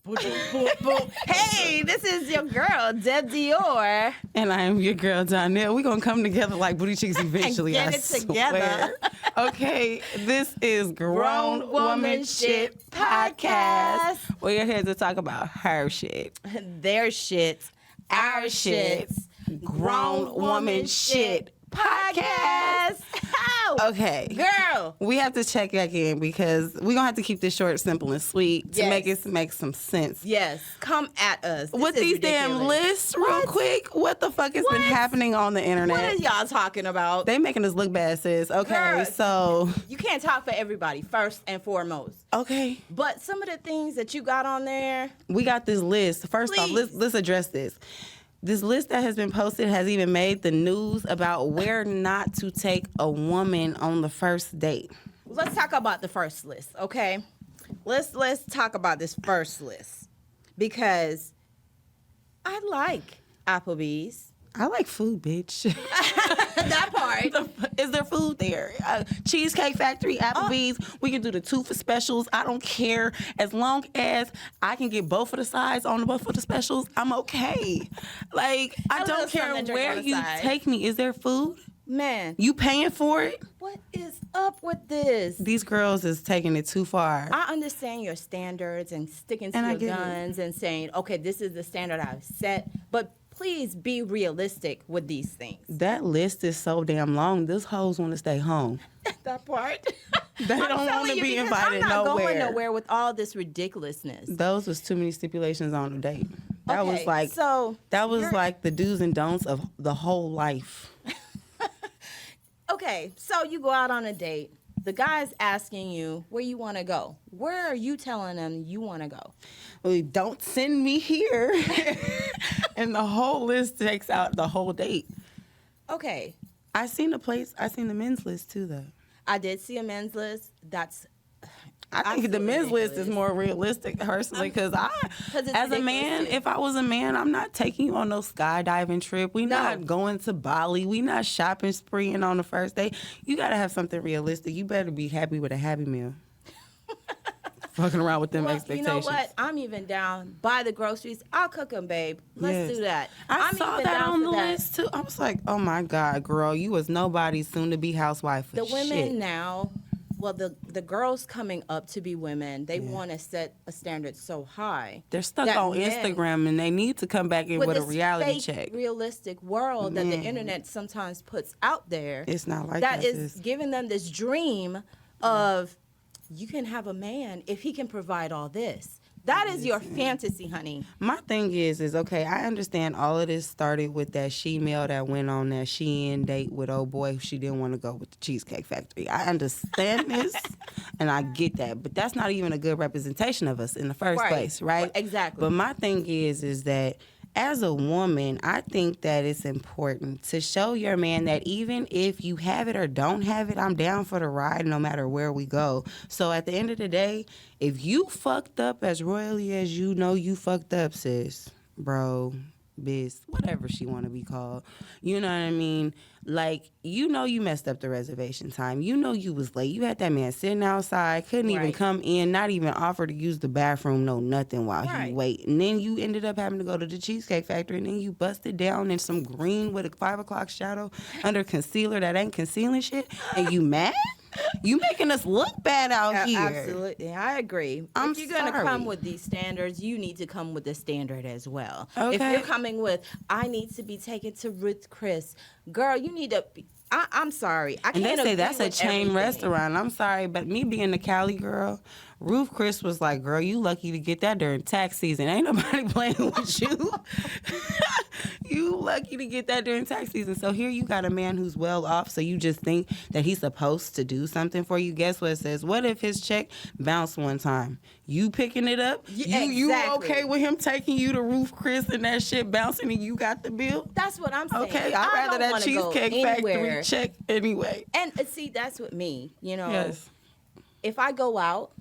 Boom, boom. Hey, this is your girl, Deb Dior. And I am your girl, Donnell. We're going to come together like booty cheeks eventually, Get I it together. swear. Okay, this is Grown Woman Shit Podcast. We're here to talk about her shit. Their shit. Our shit. Grown Woman Shit Podcast. Okay. Girl. We have to check back in because we're going to have to keep this short, simple, and sweet to make it make some sense. Yes. Come at us. With these damn lists, real quick, what the fuck has been happening on the internet? What are y'all talking about? They making us look bad, sis. Okay, Girl, so... You can't talk for everybody, first and foremost. Okay. But some of the things that you got on there... We got this list. First off, let's address this. This list that has been posted has even made the news about where not to take a woman on the first date. Let's talk about the first list, okay? Let's talk about this first list because I like Applebee's. I like food, bitch. That part. Is there food there? Cheesecake Factory, Applebee's. We can do the 2 for specials. I don't care. As long as I can get both of the sides on both of the specials, I'm okay. Like, I don't care where you take me. Is there food? Man. You paying for it? What is up with this? These girls is taking it too far. I understand your standards and sticking to your guns and saying, okay, this is the standard I've set, but please be realistic with these things. That list is so damn long. This hoes want to stay home. That part. They don't want to be invited I'm not nowhere. going nowhere with all this ridiculousness. Those was too many stipulations on a date. That Okay, was like so that was like the do's and don'ts of the whole life. Okay, so you go out on a date. The guy's asking you where you want to go. Where are you telling them you want to go? Well, don't send me here. And the whole list takes out the whole date. Okay. I seen the men's list too, though. I did see a men's list. I think the men's list is more realistic, personally, because as a man, if I was a man, I'm not taking you on no skydiving trip. We not going to Bali. We not shopping spreeing on the first day. You got to have something realistic. You better be happy with a Happy Meal. Fucking around with them expectations. You know what? I'm even down. Buy the groceries. I'll cook them, babe. Let's do that. I saw that on the list, too. I was like, oh, my God, girl. You was nobody's soon-to-be housewife for The women shit. now... Well, the girls coming up to be women, they want to set a standard so high. They're stuck on Instagram, and they need to come back in with a reality check. Realistic world that the internet sometimes puts out there. It's not like that. That is giving them this dream of you can have a man if he can provide all this. That is your fantasy, honey. My thing is okay, I understand all of this started with that she-male that went on that Shein date with old boy who she didn't want to go with the Cheesecake Factory. I understand this, and I get that, but that's not even a good representation of us in the first place, right? Exactly. But my thing is that as a woman, I think that it's important to show your man that even if you have it or don't have it, I'm down for the ride no matter where we go. So at the end of the day, if you fucked up as royally as you know you fucked up, sis, bro, biz, whatever she want to be called, you know what I mean? Like, you know you messed up the reservation time. You know you was late. You had that man sitting outside, couldn't even come in, not even offer to use the bathroom, no nothing while he wait. And then you ended up having to go to the Cheesecake Factory, and then you busted down in some green with a 5 o'clock shadow under concealer that ain't concealing shit, and you mad? You making us look bad out here. Absolutely. I agree. If you're going to come with these standards, you need to come with the standard as well. Okay. If you're coming with, I need to be taken to Ruth Chris, girl, you need to be, I'm sorry. I can't. And they say that's a chain everything. restaurant. I'm sorry, but me being a Cali girl, Ruth Chris was like, girl, you lucky to get that during tax season. Ain't nobody playing with you. You lucky to get that during tax season. So here you got a man who's well off, so you just think that he's supposed to do something for you. Guess what it says? What if his check bounced one time? You picking it up? You okay with him taking you to Ruth Chris and that shit bouncing and you got the bill? That's what I'm saying. Okay, I'd rather that Cheesecake Factory check anyway. And see, that's with me, you know. Yes. If I go out,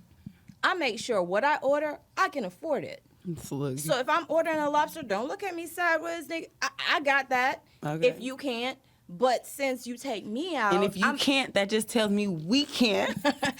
I make sure what I order, I can afford it. So if I'm ordering a lobster, don't look at me sideways, nigga. I got that. Okay. If you can't, But since you take me out, And if you can't, that just tells me we can't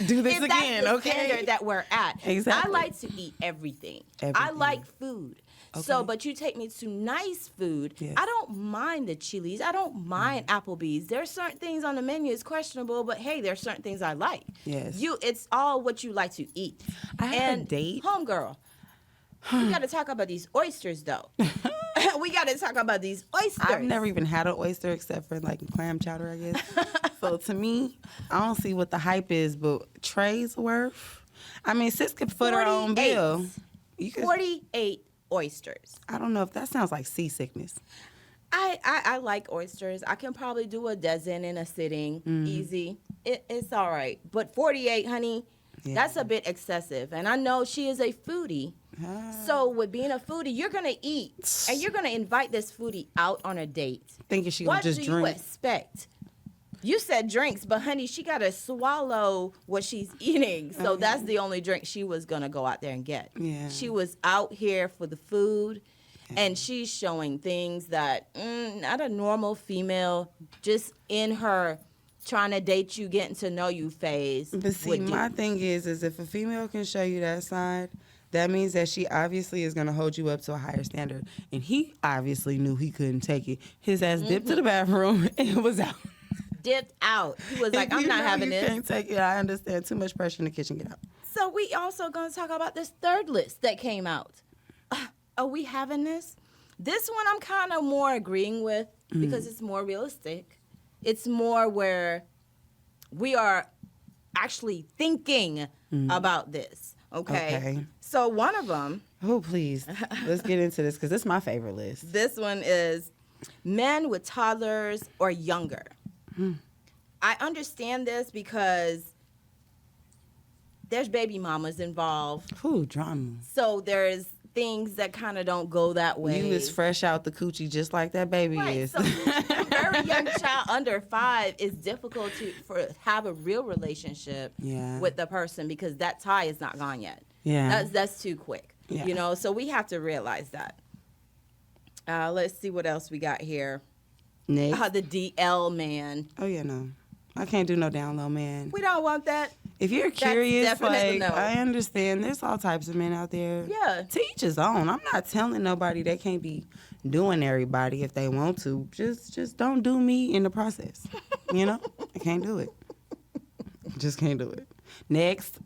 do this if again, that's the okay? standard that we're at. Exactly. I like to eat everything. I Everything. like food. So, Okay. but you take me to nice food. Yes. I don't mind the Chili's. I don't mind Applebee's. There's certain things on the menu is questionable, but hey, there's certain things I like. Yes. It's all what you like to eat. I had and a date. Homegirl, we got to talk about these oysters, though. We got to talk about these oysters. I've never even had an oyster except for like clam chowder, I guess. So to me, I don't see what the hype is, but Trey's worth. I mean, sis could foot her own 48. bill. You could, 48 oysters. I don't know if that sounds like seasickness. I like oysters. I can probably do a dozen in a sitting, easy. It's all right. But 48, honey, that's a bit excessive. And I know she is a foodie. So with being a foodie, you're going to eat. And you're going to invite this foodie out on a date. Thinking she gonna What just do drink. you expect? You said drinks, but honey, she got to swallow what she's eating. So that's the only drink she was going to go out there and get. Yeah. She was out here for the food. And she's showing things that not a normal female, just in her trying to date you, getting to know you phase. But see, would do. my thing is if a female can show you that side, that means that she obviously is going to hold you up to a higher standard. And he obviously knew he couldn't take it. His ass dipped to the bathroom and was out. Dipped out. He was like, If I'm you not know having you this. can't take it. I understand. Too much pressure in the kitchen. Get out. So we also going to talk about this third list that came out. Are we having this? This one I'm kind of more agreeing with because it's more realistic. It's more where we are actually thinking about this. Okay. So one of them, Oh, please. Let's get into this because this is my favorite list. this one is men with toddlers or younger. I understand this because there's baby mamas involved. Ooh, drama. So there's things that kind of don't go that way. You is fresh out the coochie just like that baby Right. is. So a very young child under 5 is difficult to have a real relationship Yeah. with the person because that tie is not gone yet. Yeah. That's too quick. Yeah. You know, so we have to realize that. Let's see what else we got here. Next. The DL man. Oh, yeah, no. I can't do no down low, man. We don't want that. If you're curious, definitely like, no. I understand. There's all types of men out there. Yeah. To each his own. I'm not telling nobody they can't be doing everybody if they want to. Just don't do me in the process. You know? I can't do it. Just can't do it. Next.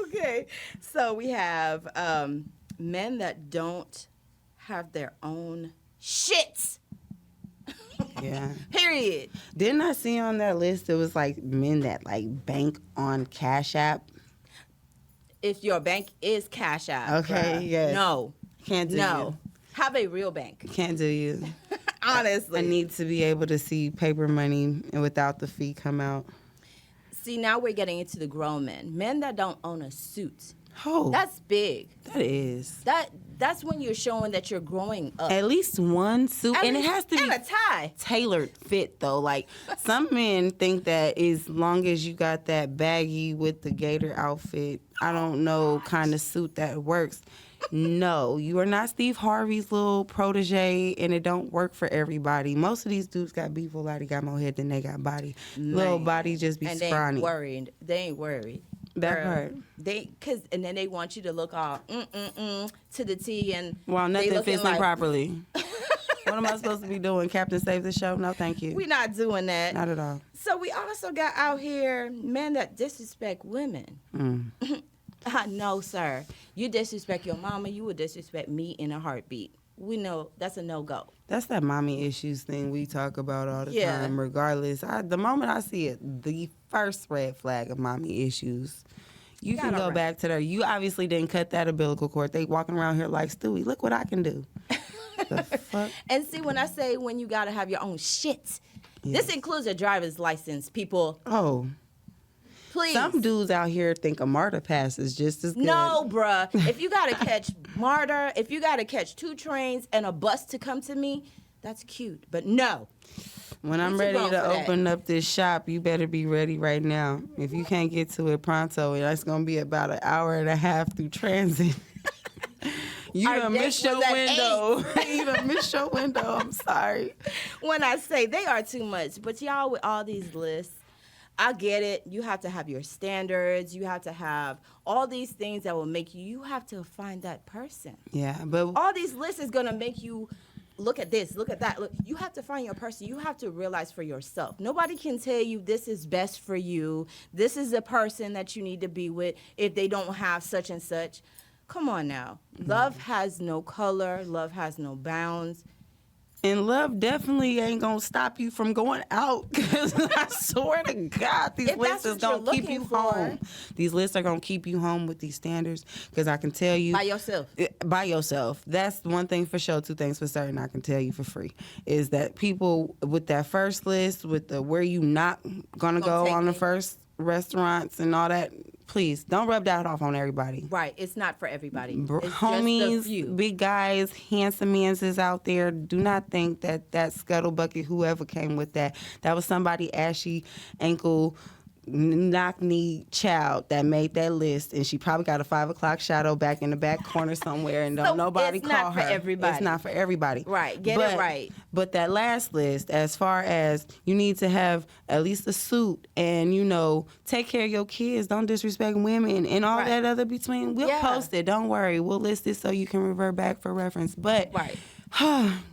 Okay. So we have men that don't have their own shit. Yeah. Period. Didn't I see on that list it was like men that like bank on Cash App? If your bank is Cash App. Okay, bruh, yes. No. Can't do No. Have a real bank. you. Can't do you. Honestly. I need to be able to see paper money and without the fee come out. See, now we're getting into the grown men. Men that don't own a suit. Oh, That's big. that is. That's when you're showing that you're growing up. At least one suit. And it has to be and a tie. tailored fit, though. Like, some men think that as long as you got that baggy with the gator outfit, I don't know, kind of suit that works. No, you are not Steve Harvey's little protege, and it don't work for everybody. Most of these dudes got beautiful body, got more head than they got body. Little Man. body just be And they scrawny. ain't worried. They ain't worried. That Girl, part. And then they want you to look all to the T and Well, they nothing looking fits them like, properly. What am I supposed to be doing? Captain Save the Show? No, thank you. We not doing that. Not at all. So we also got out here men that disrespect women. No, sir. You disrespect your mama, you would disrespect me in a heartbeat. We know that's a no-go. That's that mommy issues thing we talk about all the Yeah. time. Regardless, the moment I see it, the first red flag of mommy issues, you can Gotta go run. back to there. You obviously didn't cut that umbilical cord. They walking around here like Stewie. Look what I can do. The fuck? And see, when I say when you got to have your own shit, this includes a driver's license, people. Oh, Please. some dudes out here think a MARTA pass is just as good. No, bruh. If you got to catch MARTA, if you got to catch 2 trains and a bus to come to me, that's cute. But no. When I'm What you ready want to for that? open up this shop, you better be ready right now. If you can't get to it pronto, that's going to be about an hour and a half through transit. You Our done date missed your was at window. You done missed your window. I'm sorry. When I say they are too much, but y'all with all these lists, I get it. You have to have your standards. You have to have all these things that will make you. You have to find that person. Yeah, but All these lists is gonna make you look at this, look at that. Look, you have to find your person. You have to realize for yourself. Nobody can tell you this is best for you. This is the person that you need to be with if they don't have such and such. Come on now. Love has no color. Love has no bounds. and love definitely ain't gonna stop you from going out. Cause I swear to God, these If lists that's is what you're gonna keep looking you for. home. These lists are gonna keep you home with these standards. Cause I can tell you, By yourself. by yourself. That's one thing for sure. Two things for certain. I can tell you for free is that people with that first list, with the where you not gonna go take on the me. first restaurants and all that. Please don't rub that off on everybody. Right. It's not for everybody. It's Homies, just a few. big guys, handsome mans is out there. Do not think that scuttlebucket, whoever came with that was somebody ashy ankle knock knee child that made that list, and she probably got a 5 o'clock shadow back in the back corner somewhere, and don't So nobody it's call not for her. everybody. It's not for everybody. Right. Get it right. But that last list, as far as you need to have at least a suit and, take care of your kids, don't disrespect women and all Right. that other between. We'll Yeah. post it. Don't worry. We'll list it so you can revert back for reference. But Right.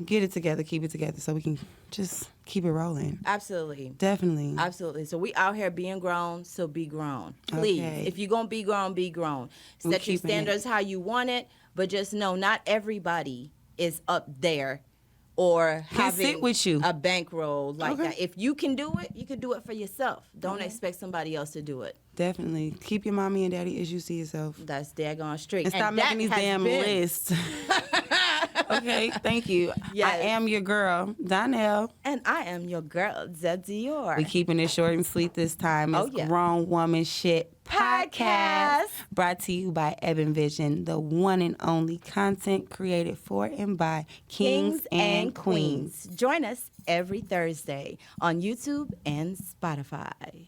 get it together, keep it together so we can just keep it rolling. Absolutely. Definitely. Absolutely. So we out here being grown, so be grown. Please. Okay. If you're going to be grown, be grown. I'm Set your keeping it. standards how you want it, but just know not everybody is up there or Can sit having with you. a bankroll like Okay. that. If you can do it, you can do it for yourself. Don't expect somebody else to do it. Definitely. Keep your mommy and daddy as you see yourself. That's daggone straight. And stop making these damn lists. Okay, thank you. Yes. I am your girl, Donnell. And I am your girl, Zedior. We keeping it short and sweet this time. It's Oh, yeah. Grown Woman Shit Podcast. Podcast. Brought to you by Evan Vision, the one and only content created for and by kings and queens. Join us every Thursday on YouTube and Spotify.